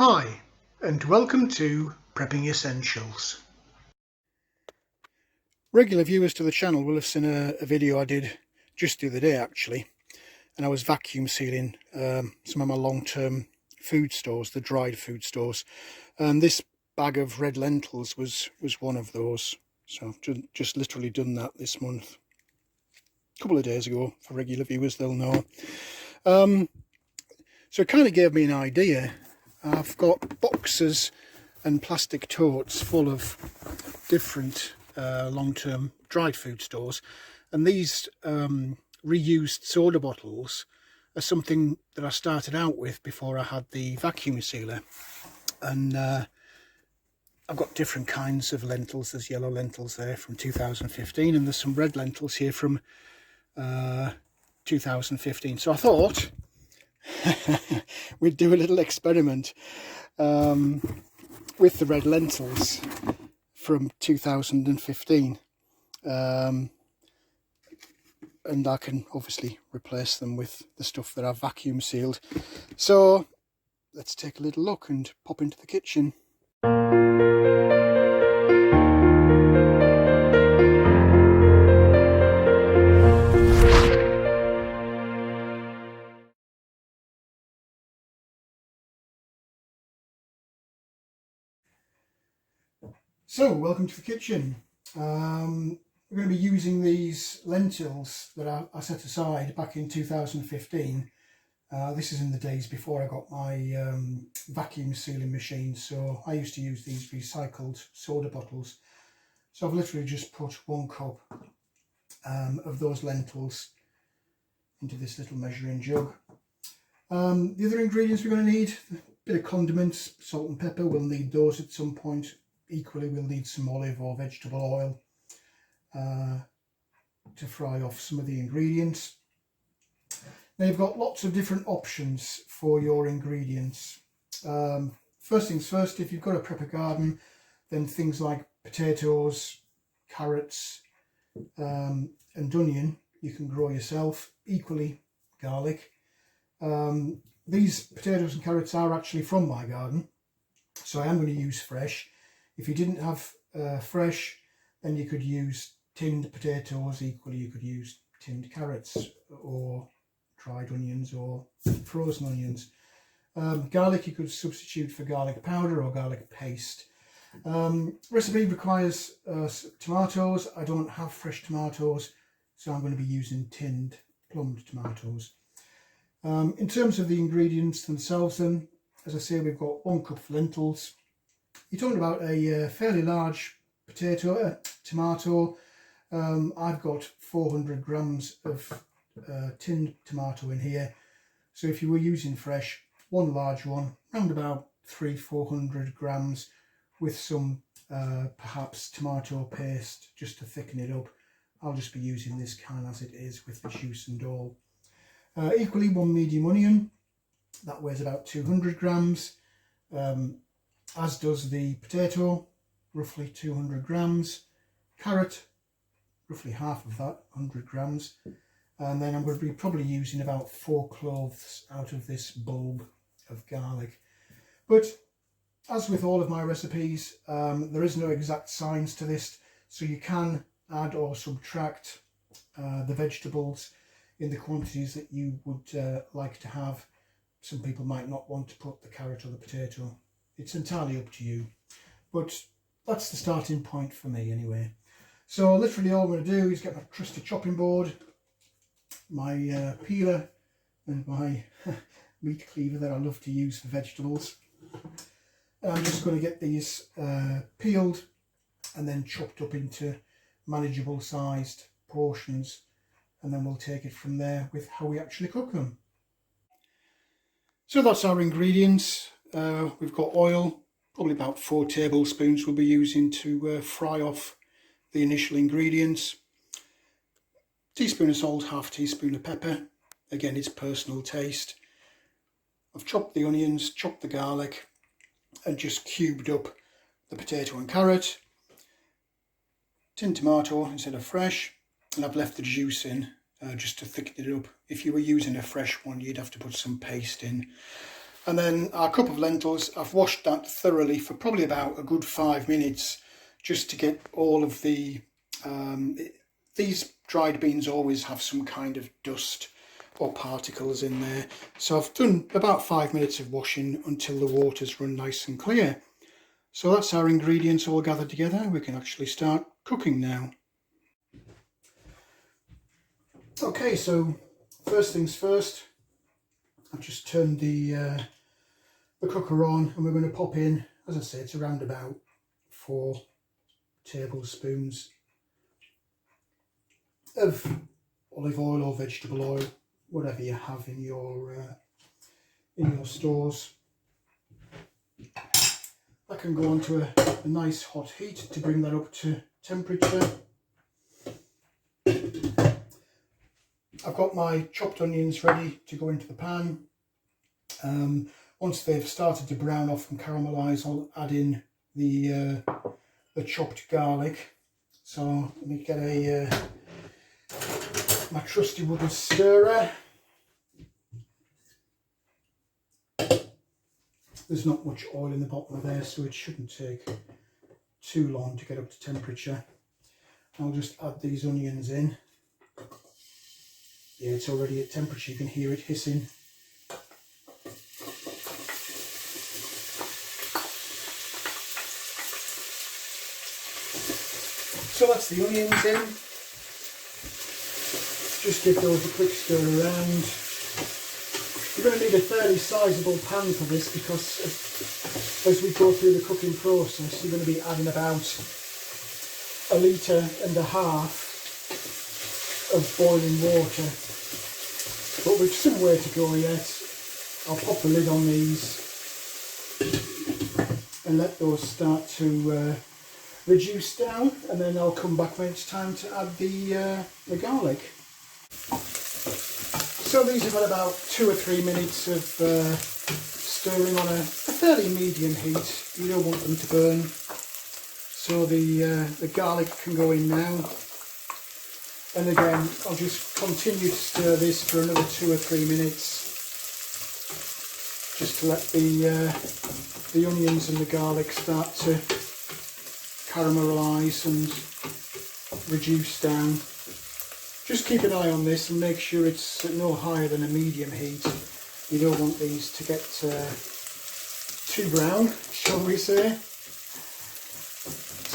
Hi, and welcome to Prepping Essentials. Regular viewers to the channel will have seen a video I did just the other day actually, and I was vacuum sealing some of my long-term food stores, the dried food stores, and this bag of red lentils was one of those. So I've just literally done that this month, a couple of days ago. For regular viewers, they'll know. So it kind of gave me an idea. I've got boxes and plastic totes full of different long-term dried food stores, and these reused soda bottles are something that I started out with before I had the vacuum sealer. And I've got different kinds of lentils. There's yellow lentils there from 2015, and there's some red lentils here from 2015. So I thought we'd do a little experiment with the red lentils from 2015, and I can obviously replace them with the stuff that I've vacuum sealed. So let's take a little look and pop into the kitchen. So, welcome to the kitchen. We're going to be using these lentils that I set aside back in 2015. This is in the days before I got my vacuum sealing machine, so I used to use these recycled soda bottles. So I've literally just put 1 cup of those lentils into this little measuring jug. The other ingredients we're going to need: a bit of condiments, salt and pepper. We'll need those at some point. Equally, we'll need some olive or vegetable oil to fry off some of the ingredients. Now, you've got lots of different options for your ingredients. First things first, if you've got a prepper garden, then things like potatoes, carrots and onion you can grow yourself. Equally, garlic. These potatoes and carrots are actually from my garden, so I am going to use fresh. If you didn't have fresh, then you could use tinned potatoes. Equally, you could use tinned carrots or dried onions or frozen onions. Garlic you could substitute for garlic powder or garlic paste. Recipe requires tomatoes. I don't have fresh tomatoes, so I'm going to be using tinned plumbed tomatoes. In terms of the ingredients themselves then, as I say, we've got 1 cup of lentils. You're talking about a fairly large tomato. I've got 400 grams of tinned tomato in here. So if you were using fresh, 1 large one, around about 300-400 grams, with some perhaps tomato paste just to thicken it up. I'll just be using this can as it is with the juice and all. Equally, 1 medium onion, that weighs about 200 grams. As does the potato, roughly 200 grams. Carrot, roughly half of that, 100 grams. And then I'm going to be probably using about 4 cloves out of this bulb of garlic. But as with all of my recipes, there is no exact science to this, so you can add or subtract the vegetables in the quantities that you would like to have. Some people might not want to put the carrot or the potato. It's entirely up to you, but that's the starting point for me anyway. So literally all I'm going to do is get my trusty chopping board, my peeler and my meat cleaver that I love to use for vegetables. I'm just going to get these peeled and then chopped up into manageable sized portions, and then we'll take it from there with how we actually cook them. So that's our ingredients. We've got oil, probably about 4 tablespoons we'll be using to fry off the initial ingredients. Teaspoon of salt, half teaspoon of pepper. Again, it's personal taste. I've chopped the onions, chopped the garlic, and just cubed up the potato and carrot. Tinned tomato instead of fresh, and I've left the juice in just to thicken it up. If you were using a fresh one, you'd have to put some paste in. And then our cup of lentils, I've washed that thoroughly for probably about a good 5 minutes, just to get all of the, these dried beans always have some kind of dust or particles in there. So I've done about 5 minutes of washing until the water's run nice and clear. So that's our ingredients all gathered together. We can actually start cooking now. Okay, so first things first, I've just turned the cooker on, and we're going to pop in, as I say, it's around about 4 tablespoons of olive oil or vegetable oil, whatever you have in your stores. That can go onto a nice hot heat to bring that up to temperature. I've got my chopped onions ready to go into the pan. Once they've started to brown off and caramelise, I'll add in the chopped garlic. So let me get my trusty wooden stirrer. There's not much oil in the bottom of there, so it shouldn't take too long to get up to temperature. I'll just add these onions in. Yeah, it's already at temperature, you can hear it hissing. So that's the onions in. Just give those a quick stir around. You're going to need a fairly sizable pan for this, because as we go through the cooking process, you're going to be adding about 1.5 litres of boiling water. But we've some way to go yet. I'll pop the lid on these and let those start to reduce down, and then I'll come back when it's time to add the garlic. So these have had about 2 or 3 minutes of stirring on a fairly medium heat. You don't want them to burn. So the garlic can go in now. And again, I'll just continue to stir this for another 2 or 3 minutes, just to let the onions and the garlic start to caramelise and reduce down. Just keep an eye on this and make sure it's no higher than a medium heat. You don't want these to get too brown, shall we say.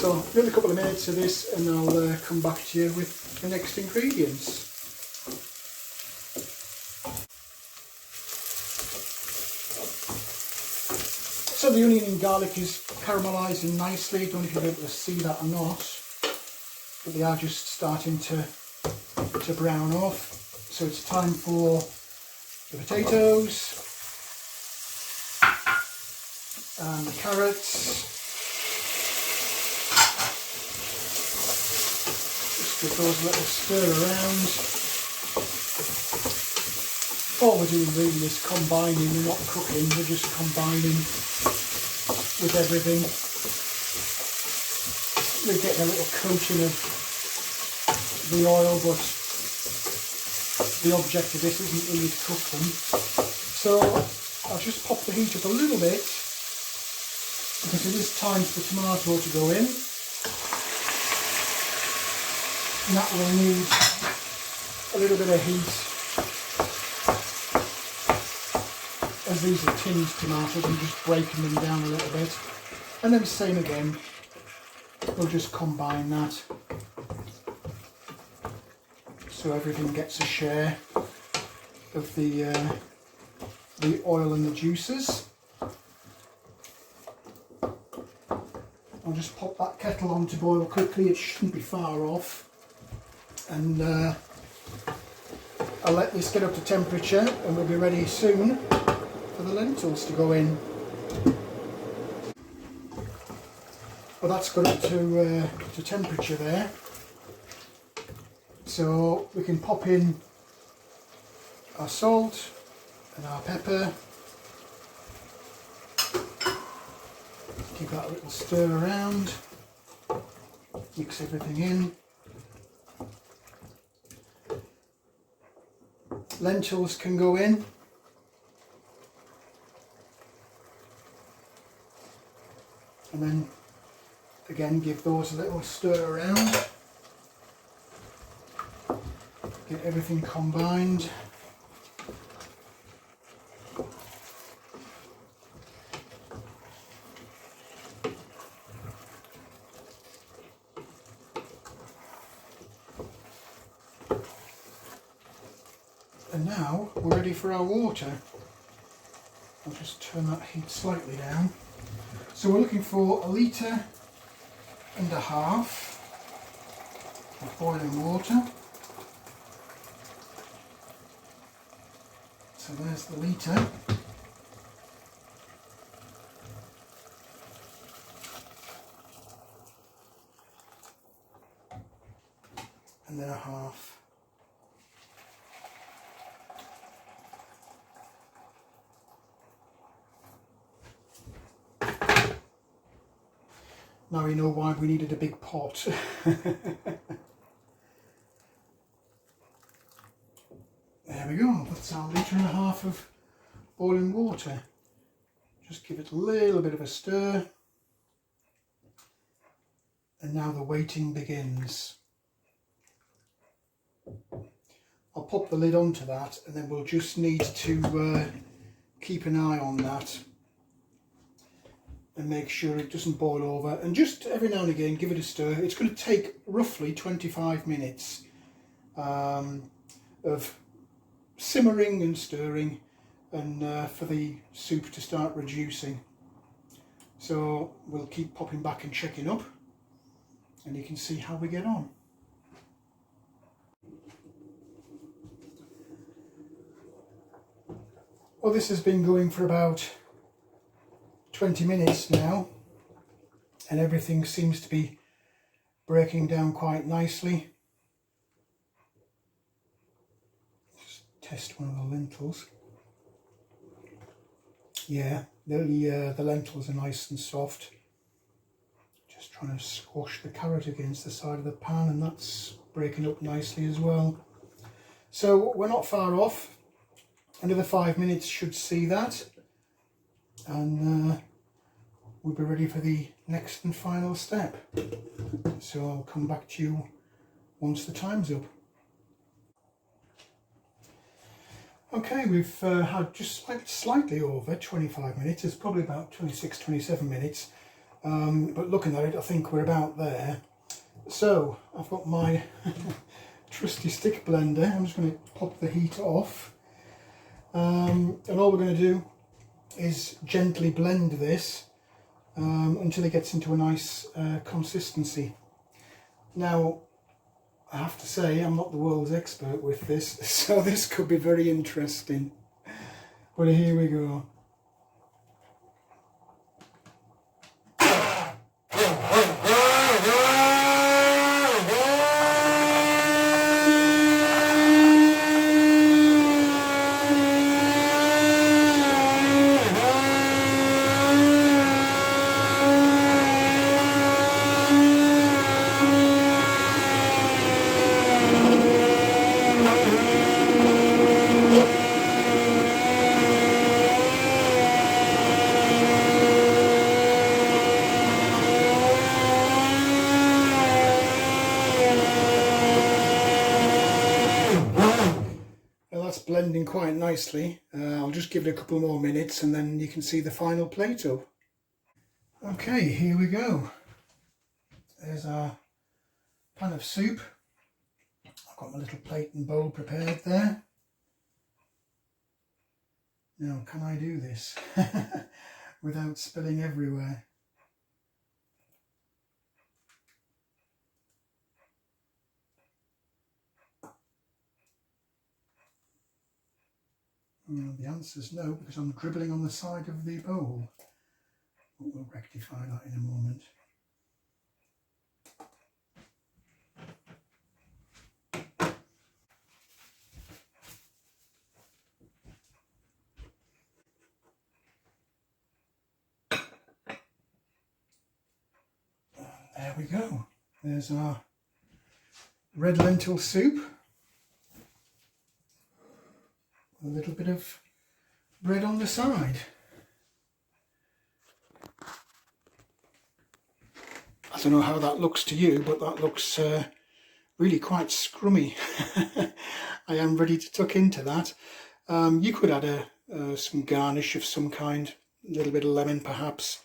So another couple of minutes of this, and I'll come back to you with the next ingredients. So the onion and garlic is caramelising nicely. Don't know if you'll be able to see that or not, but they are just starting to brown off. So it's time for the potatoes and the carrots. Just give those a little stir around. All we're doing really is combining, we're not cooking, we're just combining with everything. We're getting a little coating of the oil, but the object of this isn't really to cook them. So I'll just pop the heat up a little bit, because it is time for the tomato to go in. And that will need a little bit of heat, as these are tinned tomatoes. I'm just breaking them down a little bit. And then same again, we'll just combine that so everything gets a share of the oil and the juices. I'll just pop that kettle on to boil quickly, it shouldn't be far off, and I'll let this get up to temperature, and we'll be ready soon for the lentils to go in. Well, that's got up to temperature there. So we can pop in our salt and our pepper. Give that a little stir around. Mix everything in. Lentils can go in. And then again give those a little stir around. Get everything combined. And now we're ready for our water. I'll just turn that heat slightly down. So we're looking for 1.5 litres of boiling water. So there's the litre. And then 1/2. Now you know why we needed a big pot. There we go, that's our 1.5 litres of boiling water. Just give it a little bit of a stir. And now the waiting begins. I'll pop the lid onto that and then we'll just need to keep an eye on that and make sure it doesn't boil over, and just every now and again give it a stir. It's going to take roughly 25 minutes of simmering and stirring and for the soup to start reducing. So we'll keep popping back and checking up and you can see how we get on. Well, this has been going for about 20 minutes now and everything seems to be breaking down quite nicely. Just test one of the lentils. Yeah, the lentils are nice and soft. Just trying to squash the carrot against the side of the pan and that's breaking up nicely as well. So we're not far off. Another 5 minutes should see that, and we'll be ready for the next and final step. So I'll come back to you once the time's up. Okay, we've had just slightly over 25 minutes. It's probably about 26, 27 minutes, but looking at it I think we're about there. So I've got my trusty stick blender. I'm just going to pop the heat off. And all we're going to do is gently blend this until it gets into a nice consistency. Now, I have to say I'm not the world's expert with this, so this could be very interesting. But here we go. Blending quite nicely. I'll just give it a couple more minutes and then you can see the final plate up. Okay, here we go. There's our pan of soup. I've got my little plate and bowl prepared there. Now, can I do this without spilling everywhere? Well, the answer is no, because I'm dribbling on the side of the bowl. But we'll rectify that in a moment. There we go. There's our red lentil soup. A little bit of bread on the side. don't know how that looks to you, but that looks really quite scrummy. I am ready to tuck into that. You could add some garnish of some kind, a little bit of lemon perhaps,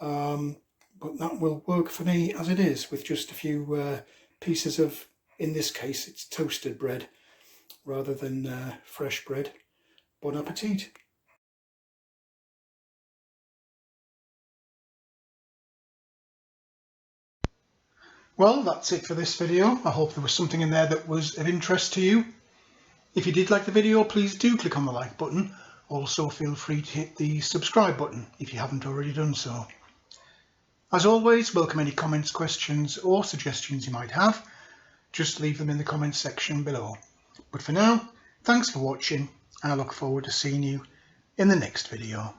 but that will work for me as it is, with just a few pieces of, in this case it's toasted bread rather than fresh bread. Bon appetit. Well, that's it for this video. I hope there was something in there that was of interest to you. If you did like the video, please do click on the like button. Also feel free to hit the subscribe button if you haven't already done so. As always, welcome any comments, questions or suggestions you might have. Just leave them in the comments section below. But for now, thanks for watching, and I look forward to seeing you in the next video.